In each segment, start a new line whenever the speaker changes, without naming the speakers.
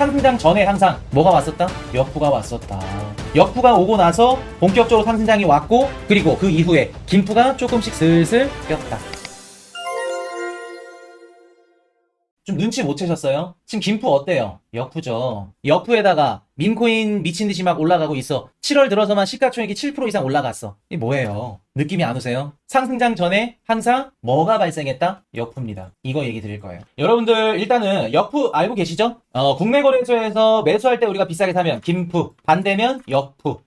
상승장 전에 항상 뭐가 왔었다? 역부가 왔었다. 역부가 오고 나서 본격적으로 상승장이 왔고, 그리고 그 이후에 김프가 조금씩 슬슬 꼈다. 좀 눈치 못 채셨어요? 지금 김프 어때요? 역부죠. 역부에다가 민코인 미친듯이 막 올라가고 있어. 7월 들어서만 시가총액이 7% 이상 올라갔어. 이게 뭐예요? 느낌이 안 오세요? 상승장 전에 항상 뭐가 발생했다? 역부입니다. 이거 얘기 드릴 거예요. 여러분들 일단은 역부 알고 계시죠? 국내 거래소에서 매수할 때 우리가 비싸게 사면 김프, 반대면 역부.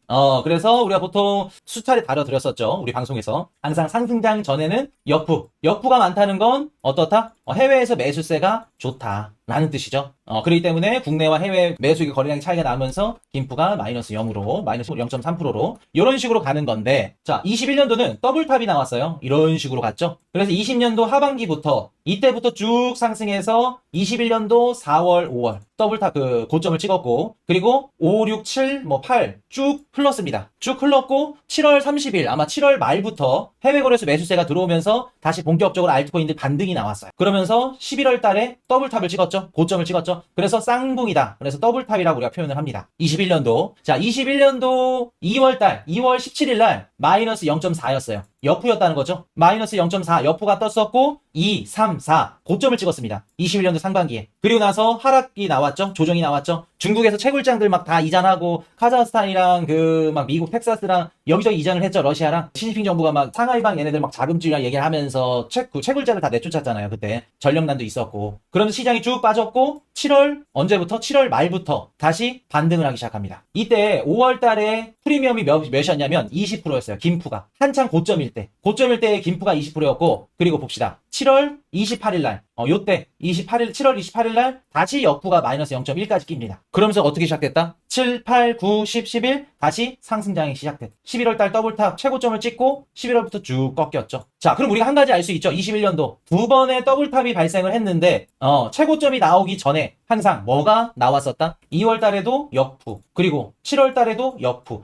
그래서 우리가 보통 수차례 다뤄드렸었죠. 우리 방송에서. 항상 상승장 전에는 역부. 역부가 많다는 건 어떻다? 해외에서 매수세가 좋다. 라는 뜻이죠. 그렇기 때문에 국내와 해외 매수익 거래량의 차이가 나면서 김프가 마이너스 0으로, 마이너스 0.3%로 이런 식으로 가는 건데, 자, 21년도는 더블탑이 나왔어요. 이런 식으로 갔죠. 그래서 20년도 하반기부터 이때부터 쭉 상승해서 21년도 4월, 5월 더블탑 그 고점을 찍었고, 그리고 5, 6, 7, 8 쭉 흘렀습니다. 쭉 흘렀고 7월 30일 아마 7월 말부터 해외 거래소 매수세가 들어오면서 다시 본격적으로 알트코인들 반등이 나왔어요. 그러면서 11월 달에 더블탑을 찍었죠. 고점을 찍었죠. 그래서 쌍붕이다. 그래서 더블탑이라고 우리가 표현을 합니다. 21년도. 자, 21년도 2월 달, 2월 17일 날 마이너스 0.4였어요. 역부였다는 거죠. 마이너스 0.4 역부가 떴었고 2, 3, 4 고점을 찍었습니다. 21년도 상반기에. 그리고 나서 하락이 나왔죠. 조정이 나왔죠. 중국에서 채굴장들 막 다 이전하고 카자흐스탄이랑 그 막 미국 텍사스랑 여기저기 이전을 했죠. 러시아랑 시진핑 정부가 막 상하이방 얘네들 막 자금줄이랑 얘기를 하면서 채굴장을 다 내쫓았잖아요. 그때 전력난도 있었고. 그러면서 시장이 쭉 빠졌고 7월 언제부터? 7월 말부터 다시 반등을 하기 시작합니다. 이때 5월 달에 프리미엄이 몇이었냐면 20%였어요. 김프가 한창 고점일 때. 고점일 때 김프가 20%였고, 그리고 봅시다. 7월 28일 날, 요때 7월 28일 날 다시 역부가 마이너스 0.1까지 낍니다. 그러면서 어떻게 시작됐다? 7, 8, 9, 10, 11 다시 상승장이 시작됐다. 11월 달 더블탑 최고점을 찍고 11월부터 쭉 꺾였죠. 자, 그럼 우리가 한 가지 알 수 있죠. 21년도 두 번의 더블탑이 발생을 했는데 최고점이 나오기 전에 항상 뭐가 나왔었다? 2월 달에도 역부, 그리고 7월 달에도 역부.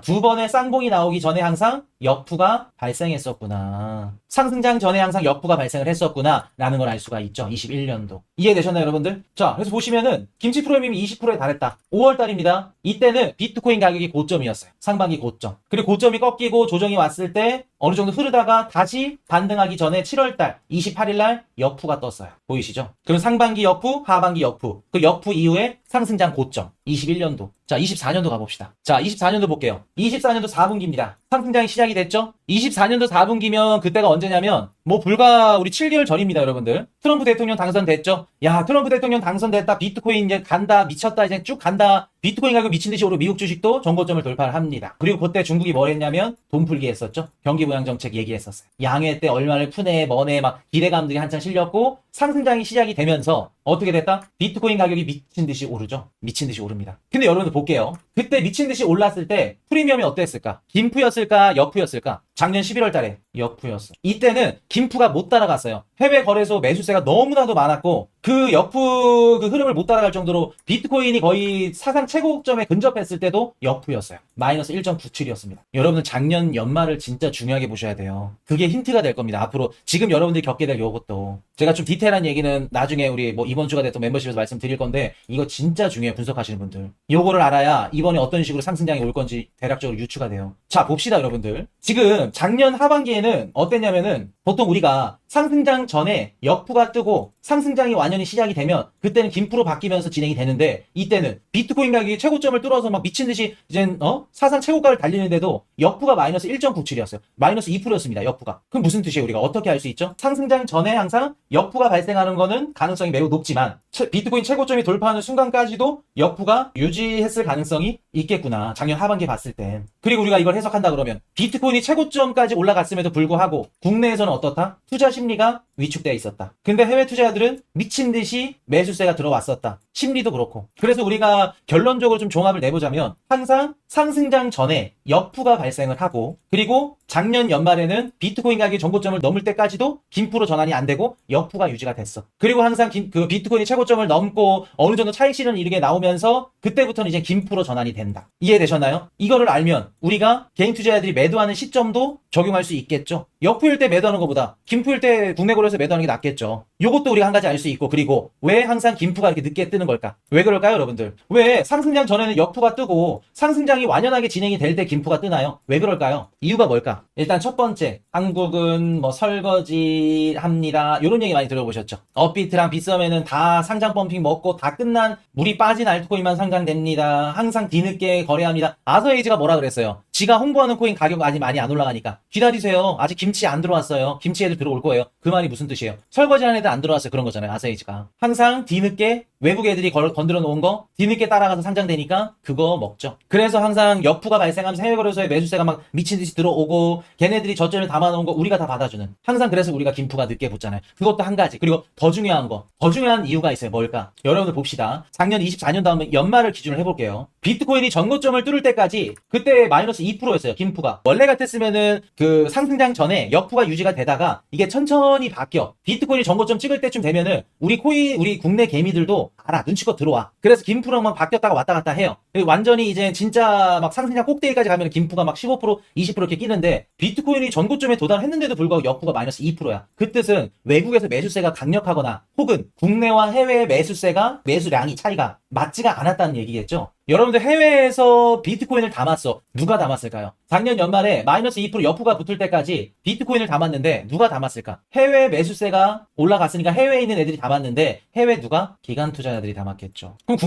두 번의 쌍봉이 나오기 전에 항상 역부가 발생했었구나. 상승장 전에 항상 역부가 발생을 했었구나 라는 걸 알 수가 있죠. 21년도. 이해되셨나요, 여러분들? 자, 그래서 보시면은 김치 프리미엄이 20%에 달했다. 5월 달입니다. 이때는 비트코인 가격이 고점이었어요. 상반기 고점. 그리고 고점이 꺾이고 조정이 왔을 때 어느 정도 흐르다가 다시 반등하기 전에 7월 달 28일 날 역부가 떴어요. 보이시죠? 그럼 상반기 역부, 하반기 역부. 그 역부 이후에 상승장 고점. 21년도. 자, 24년도 가봅시다. 자, 24년도 볼게요. 24년도 4분기입니다. 상승장이 시작이 됐죠? 24년도 4분기면 그때가 언제냐면 불과 우리 7개월 전입니다, 여러분들. 트럼프 대통령 당선됐죠? 야, 트럼프 대통령 당선됐다. 비트코인 이제 간다. 미쳤다. 이제 쭉 간다. 비트코인 가격 미친 듯이 오르고 미국 주식도 정고점을 돌파를 합니다. 그리고 그때 중국이 뭘 했냐면 돈 풀기 했었죠. 경기 부양 정책 얘기했었어요. 양회 때 얼마를 푸네 뭐네 막 기대감들이 한창 실렸고 상승장이 시작이 되면서 어떻게 됐다? 비트코인 가격이 미친 듯이 오르죠. 미친 듯이 오릅니다. 근데 여러분들 볼게요. 그때 미친 듯이 올랐을 때 프리미엄이 어땠을까? 김프였을까? 역프였을까? 작년 11월 달에 역프였어. 이때는 김프가 못 따라갔어요. 해외 거래소 매수세가 너무나도 많았고 그 역프 그 흐름을 못 따라갈 정도로 비트코인이 거의 사상 최고점에 근접했을 때도 역프였어요. 마이너스 1.97이었습니다. 여러분은 작년 연말을 진짜 중요하게 보셔야 돼요. 그게 힌트가 될 겁니다. 앞으로 지금 여러분들이 겪게 될 요것도. 제가 좀 디테일한 얘기는 나중에 우리 이번 주가 됐던 멤버십에서 말씀드릴 건데 이거 진짜 중요해요. 분석하시는 분들. 요거를 알아야 이번에 어떤 식으로 상승장이 올 건지 대략적으로 유추가 돼요. 자, 봅시다, 여러분들. 지금 작년 하반기에는 어땠냐면은 보통 우리가 상승장 전에 역부가 뜨고 상승장이 완전히 시작이 되면 그때는 김프로 바뀌면서 진행이 되는데 이때는 비트코인 가격이 최고점을 뚫어서 막 미친 듯이 이젠 사상 최고가를 달리는데도 역부가 마이너스 1.97이었어요. 마이너스 2%였습니다. 역부가. 그럼 무슨 뜻이에요? 우리가 어떻게 알 수 있죠? 상승장 전에 항상 역부가 발생하는 거는 가능성이 매우 높지만 비트코인 최고점이 돌파하는 순간까지도 역부가 유지했을 가능성이 있겠구나. 작년 하반기에 봤을 때. 그리고 우리가 이걸 해석한다 그러면 비트코인이 최고점까지 올라갔음에도 불구하고 국내에서는 어떻다? 투자 심리가 위축되어 있었다. 근데 해외 투자자들은 미친 듯이 매수세가 들어왔었다. 심리도 그렇고. 그래서 우리가 결론적으로 좀 종합을 내보자면 항상 상승장 전에 역푸가 발생을 하고, 그리고 작년 연말에는 비트코인 가격이 전고점을 넘을 때까지도 김프로 전환이 안 되고 역푸가 유지가 됐어. 그리고 항상 그 비트코인이 최고점을 넘고 어느 정도 차익 실현을 이르게 나오면서 그때부터는 이제 김프로 전환이 된다. 이해되셨나요? 이거를 알면 우리가 개인 투자자들이 매도하는 시점도 적용할 수 있겠죠. 역푸일 때 매도하는 것보다 김프일 때 국내 거래소에서 매도하는 게 낫겠죠. 요것도 우리가 한 가지 알 수 있고, 그리고 왜 항상 김프가 이렇게 늦게 뜨는 걸까? 왜 그럴까요, 여러분들? 왜 상승장 전에는 역푸가 뜨고 상승장이 완연하게 진행이 될 때 김프가 뜨나요? 왜 그럴까요? 이유가 뭘까? 일단 첫 번째, 한국은 뭐 설거지 합니다. 이런 얘기 많이 들어보셨죠? 업비트랑 빗썸에는 다 상장 펌핑 먹고 다 끝난 물이 빠진 알트코인만 상장됩니다. 항상 뒤늦게 거래합니다. 아서에이지가 뭐라 그랬어요? 지가 홍보하는 코인 가격 아직 많이 안 올라가니까 기다리세요. 아직 김치 안 들어왔어요. 김치 애들 들어올 거예요. 그 말이 무슨 뜻이에요? 설거지하는 애들 안 들어왔어요. 그런 거잖아요. 아서에이지가. 항상 뒤늦게 외국 애들이 건드려 놓은 거 뒤늦게 따라가서 상장되니까 그거 먹죠. 그래서 항상 역푸가 발생하면서 해외 거래소에 매수세가 막 미친 듯이 들어오고, 걔네들이 저점에 담아놓은 거 우리가 다 받아주는, 항상 그래서 우리가 김프가 늦게 붙잖아요. 그것도 한 가지. 그리고 더 중요한 이유가 있어요. 뭘까? 여러분들 봅시다. 작년 24년 다음에 연말을 기준으로 해볼게요. 비트코인이 전고점을 뚫을 때까지 그때 마이너스 2%였어요. 김프가. 원래 같았으면은 그 상승장 전에 역푸가 유지가 되다가 이게 천천히 바뀌어. 비트코인이 전고점 찍을 때쯤 되면은 우리 국내 개미들도 알아. 눈치껏 들어와. 그래서 김프랑 막 바뀌었다가 왔다 갔다 해요. 완전히 이제 진짜 막 상승장 꼭대기까지 가면 김프가 막 15%, 20% 이렇게 끼는데, 비트코인이 전고점에 도달했는데도 불구하고 역푸가 마이너스 2%야. 그 뜻은 외국에서 매수세가 강력하거나 혹은 국내와 해외의 매수량이 차이가 맞지가 않았다는 얘기겠죠. 여러분들 해외에서 비트코인을 담았어. 누가 담았을까요? 작년 연말에 마이너스 2% 역푸가 붙을 때까지 비트코인을 담았는데 누가 담았을까? 해외 매수세가 올라갔으니까 해외에 있는 애들이 담았는데, 해외 누가? 기관 투자자들이 담았겠죠. 그럼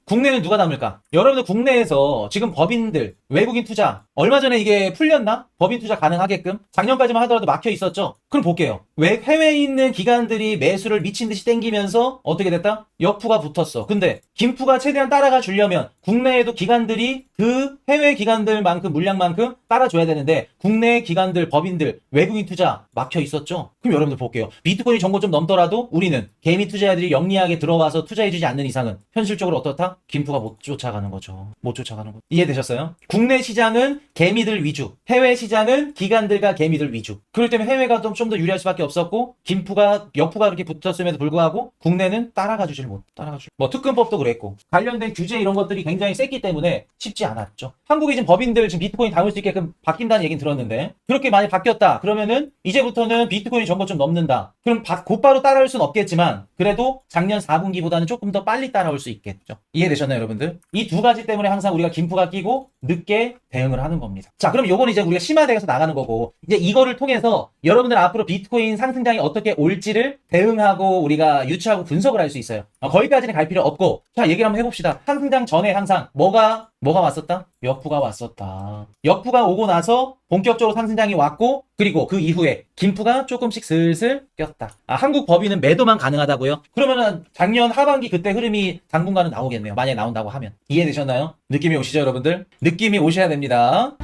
국내는 누가 담을까? 여러분들 국내에서 지금 법인들, 외국인 투자 얼마 전에 이게 풀렸나? 법인 투자 가능하게끔? 작년까지만 하더라도 막혀 있었죠? 그럼 볼게요. 왜 해외에 있는 기관들이 매수를 미친 듯이 땡기면서 어떻게 됐다? 역푸가 붙었어. 근데 김프가 최대한 따라가 주려면 국내에도 기관들이 그 해외 기관들만큼 물량만큼 따라줘야 되는데, 국내 기관들, 법인들, 외국인 투자 막혀 있었죠? 그럼 여러분들 볼게요. 비트코인이 전고점 넘더라도 우리는 개미 투자자들이 영리하게 들어와서 투자해주지 않는 이상은 현실적으로 어떻다? 김프가 못 쫓아가는 거죠. 이해되셨어요? 국내 시장은 개미들 위주, 해외 시장은 기관들과 개미들 위주. 그럴 때면 해외가 좀 더 유리할 수밖에 없었고, 역푸가 그렇게 붙었음에도 불구하고 국내는 뭐 특근법도 그랬고 관련된 규제 이런 것들이 굉장히 셌기 때문에 쉽지 않았죠. 한국이 지금 법인들 지금 비트코인 담을 수 있게끔 바뀐다는 얘기는 들었는데, 그렇게 많이 바뀌었다 그러면은 이제부터는 비트코인이 전고점 넘는다. 그럼 곧바로 따라올 수는 없겠지만 그래도 작년 4분기보다는 조금 더 빨리 따라올 수 있겠죠. 이해되셨나요, 여러분들? 이 두 가지 때문에 항상 우리가 김프가 끼고 늦게 대응을 하는 겁니다. 자, 그럼 요건 이제 우리가 심화돼서 나가는 거고, 이제 이거를 통해서 여러분들 앞으로 비트코인 상승장이 어떻게 올지를 대응하고 우리가 유추하고 분석을 할 수 있어요. 거기까지는 갈 필요 없고, 자, 얘기를 한번 해봅시다. 상승장 전에 항상 뭐가 왔었다? 역푸가 왔었다. 역푸가 오고 나서 본격적으로 상승장이 왔고, 그리고 그 이후에 김프가 조금씩 슬슬 꼈다. 한국 법인은 매도만 가능하다고요? 그러면은 작년 하반기 그때 흐름이 당분간은 나오겠네요. 만약에 나온다고 하면. 이해되셨나요? 느낌이 오시죠, 여러분들? 느낌이 오셔야 됩니다.